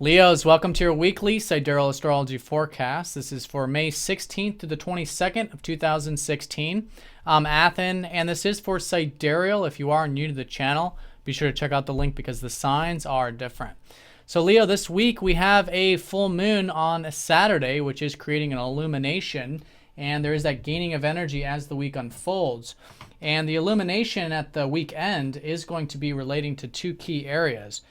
Leos, welcome to your weekly Sidereal Astrology forecast. This is for May 16th to the 22nd of 2016. I'm Athen, and this is for Sidereal. If you are new to the channel, be sure to check out the link because the signs are different. So Leo, this week we have a full moon on a Saturday, which is creating an illumination, and there is that gaining of energy as the week unfolds. And the illumination at the weekend is going to be relating to two key areas.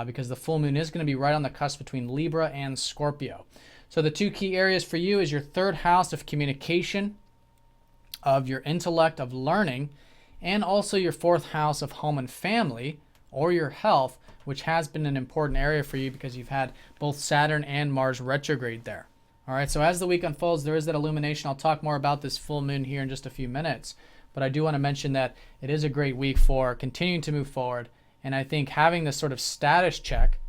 Because the full moon is going to be right on the cusp between Libra and Scorpio. So the two key areas for you is your third house of communication, of your intellect, of learning, and also your fourth house of home and family, or your health, which has been an important area for you because you've had both Saturn and Mars retrograde there. All right, so as the week unfolds, there is that illumination. I'll talk more about this full moon here in just a few minutes, but I do want to mention that it is a great week for continuing to move forward. And I think having this sort of status check,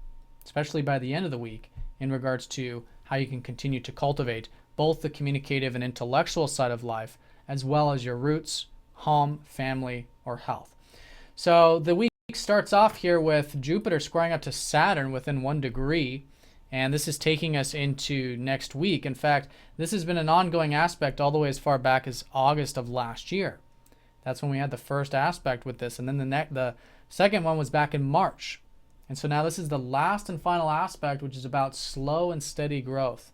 especially by the end of the week, in regards to how you can continue to cultivate both the communicative and intellectual side of life, as well as your roots, home, family, or health. So the week starts off here with Jupiter squaring up to Saturn within 1 degree, and this is taking us into next week. In fact, this has been an ongoing aspect all the way as far back as August of last year. That's when we had the first aspect with this, and then the second one was back in March. And so now this is the last and final aspect, which is about slow and steady growth,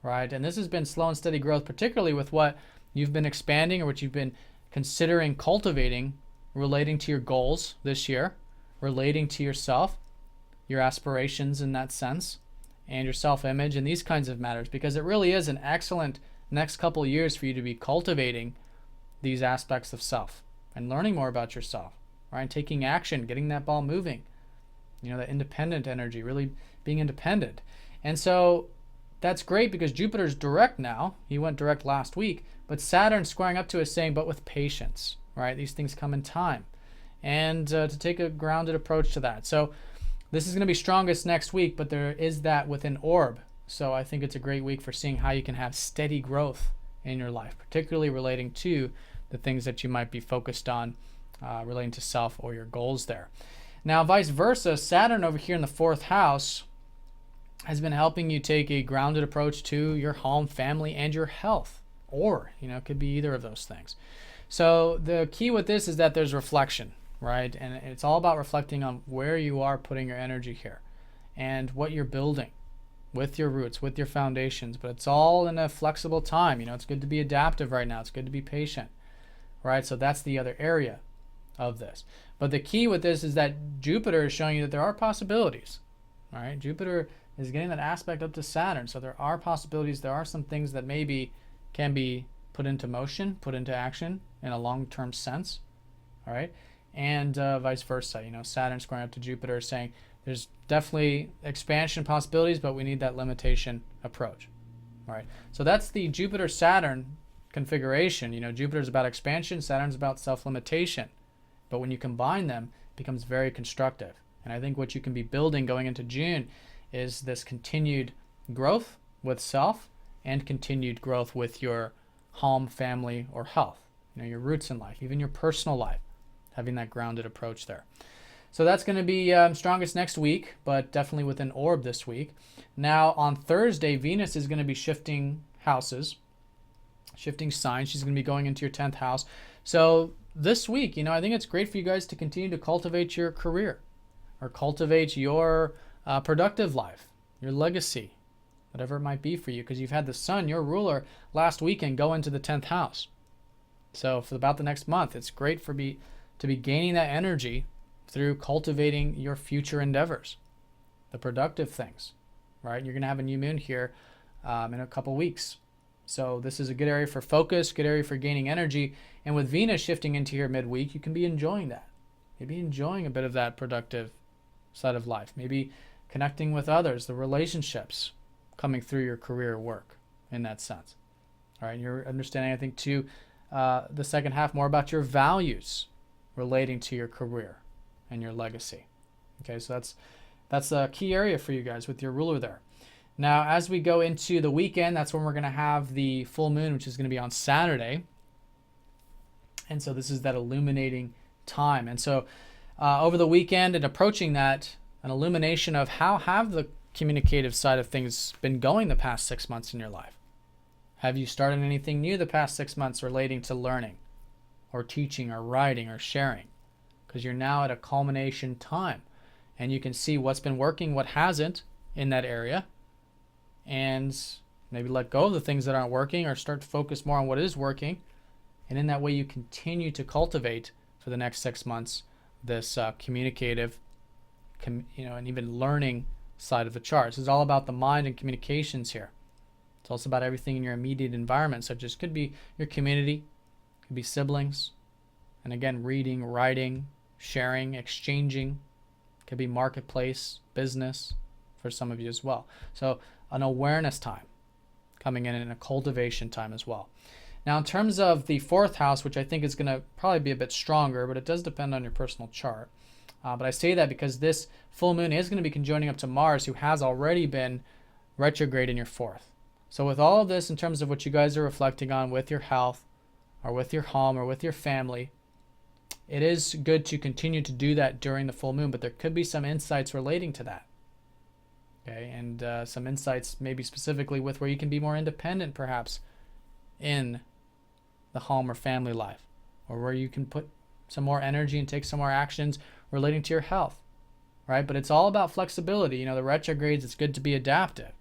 right? And this has been slow and steady growth, particularly with what you've been expanding or what you've been considering cultivating, relating to your goals this year, relating to yourself, your aspirations in that sense, and your self-image and these kinds of matters, because it really is an excellent next couple of years for you to be cultivating these aspects of self and learning more about yourself. Right, taking action, getting that ball moving, that independent energy, really being independent. And so that's great because Jupiter's direct now. He went direct last week, but Saturn squaring up to us saying, but with patience, right? These things come in time. And to take a grounded approach to that. So this is going to be strongest next week, but there is that within orb. So I think it's a great week for seeing how you can have steady growth in your life, particularly relating to the things that you might be focused on relating to self or your goals there. Now, vice versa, Saturn over here in the fourth house has been helping you take a grounded approach to your home, family, and your health. Or, it could be either of those things. So the key with this is that there's reflection, right? And it's all about reflecting on where you are putting your energy here and what you're building with your roots, with your foundations. But it's all in a flexible time. It's good to be adaptive right now. It's good to be patient, right? So that's the other area of this. But the key with this is that Jupiter is showing you that there are possibilities. All right, Jupiter is getting that aspect up to Saturn, so there are possibilities. There are some things that maybe can be put into motion, put into action in a long-term sense. All right, and vice versa. Saturn squaring up to Jupiter is saying there's definitely expansion possibilities, but we need that limitation approach. All right, so that's the Jupiter-Saturn configuration. Jupiter's about expansion, Saturn's about self-limitation. But when you combine them, it becomes very constructive. And I think what you can be building going into June is this continued growth with self and continued growth with your home, family, or health. Your roots in life, even your personal life, having that grounded approach there. So that's going to be strongest next week, but definitely within orb this week. Now on Thursday, Venus is going to be shifting houses, shifting signs. She's going to be going into your 10th house. So this week, I think it's great for you guys to continue to cultivate your career or cultivate your productive life, your legacy, whatever it might be for you, because you've had the sun, your ruler, last weekend go into the 10th house. So for about the next month, it's great to be gaining that energy through cultivating your future endeavors, the productive things, right? You're going to have a new moon here in a couple weeks. So this is a good area for focus, good area for gaining energy. And with Venus shifting into here midweek, you can be enjoying that. Maybe enjoying a bit of that productive side of life. Maybe connecting with others, the relationships coming through your career work in that sense. All right, you're understanding, I think, too, the second half more about your values relating to your career and your legacy. Okay, so that's a key area for you guys with your ruler there. Now, as we go into the weekend, that's when we're going to have the full moon, which is going to be on Saturday. And so this is that illuminating time. And so over the weekend and approaching that, an illumination of how have the communicative side of things been going the past 6 months in your life? Have you started anything new the past 6 months relating to learning or teaching or writing or sharing? Because you're now at a culmination time, and you can see what's been working, what hasn't in that area, and maybe let go of the things that aren't working or start to focus more on what is working. And in that way, you continue to cultivate for the next 6 months this communicative, and even learning side of the chart. This is all about the mind and communications here. It's also about everything in your immediate environment, such as could be your community, could be siblings, and again, reading, writing, sharing, exchanging, could be marketplace, business for some of you as well. So an awareness time coming in and a cultivation time as well. Now, in terms of the 4th house, which I think is going to probably be a bit stronger, but it does depend on your personal chart. But I say that because this full moon is going to be conjoining up to Mars, who has already been retrograde in your 4th. So with all of this, in terms of what you guys are reflecting on with your health or with your home or with your family, it is good to continue to do that during the full moon, but there could be some insights relating to that. Okay, and some insights maybe specifically with where you can be more independent perhaps in the home or family life, or where you can put some more energy and take some more actions relating to your health, right? But it's all about flexibility. The retrogrades, it's good to be adaptive.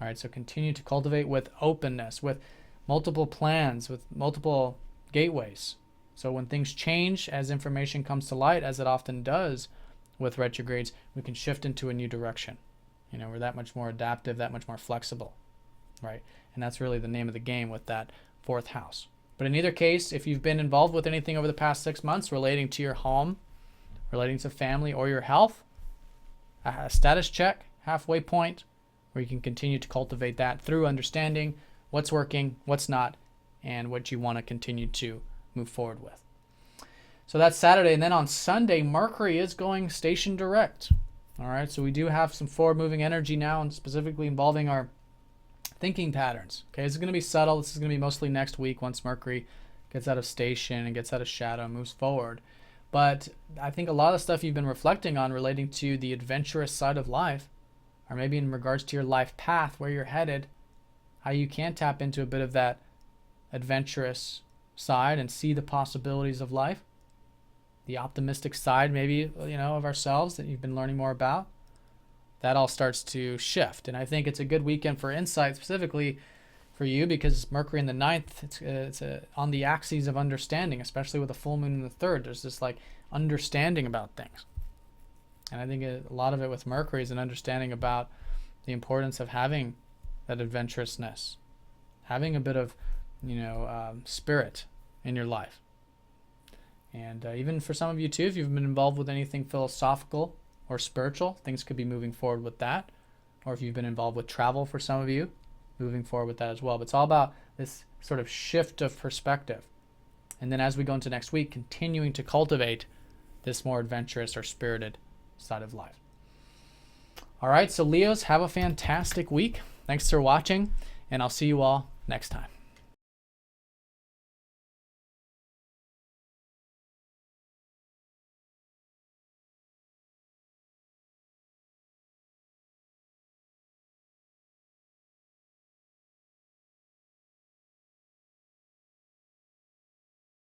All right, so continue to cultivate with openness, with multiple plans, with multiple gateways. So when things change, as information comes to light, as it often does with retrogrades, we can shift into a new direction. We're that much more adaptive, that much more flexible, right? And that's really the name of the game with that 4th house. But in either case, if you've been involved with anything over the past 6 months relating to your home, relating to family or your health, a status check, halfway point, where you can continue to cultivate that through understanding what's working, what's not, and what you want to continue to move forward with. So that's Saturday. And then on Sunday, Mercury is going station direct. All right, so we do have some forward-moving energy now, and specifically involving our thinking patterns. Okay, this is going to be subtle. This is going to be mostly next week once Mercury gets out of station and gets out of shadow and moves forward. But I think a lot of stuff you've been reflecting on relating to the adventurous side of life, or maybe in regards to your life path, where you're headed, how you can tap into a bit of that adventurous side and see the possibilities of life, the optimistic side maybe, of ourselves that you've been learning more about. That all starts to shift. And I think it's a good weekend for insight, specifically for you, because Mercury in the 9th, it's on the axis of understanding, especially with a full moon in the 3rd. There's this understanding about things. And I think a lot of it with Mercury is an understanding about the importance of having that adventurousness, having a bit of, spirit in your life. And even for some of you too, if you've been involved with anything philosophical or spiritual, things could be moving forward with that. Or if you've been involved with travel for some of you, moving forward with that as well. But it's all about this sort of shift of perspective. And then as we go into next week, continuing to cultivate this more adventurous or spirited side of life. All right, so Leos, have a fantastic week. Thanks for watching, and I'll see you all next time.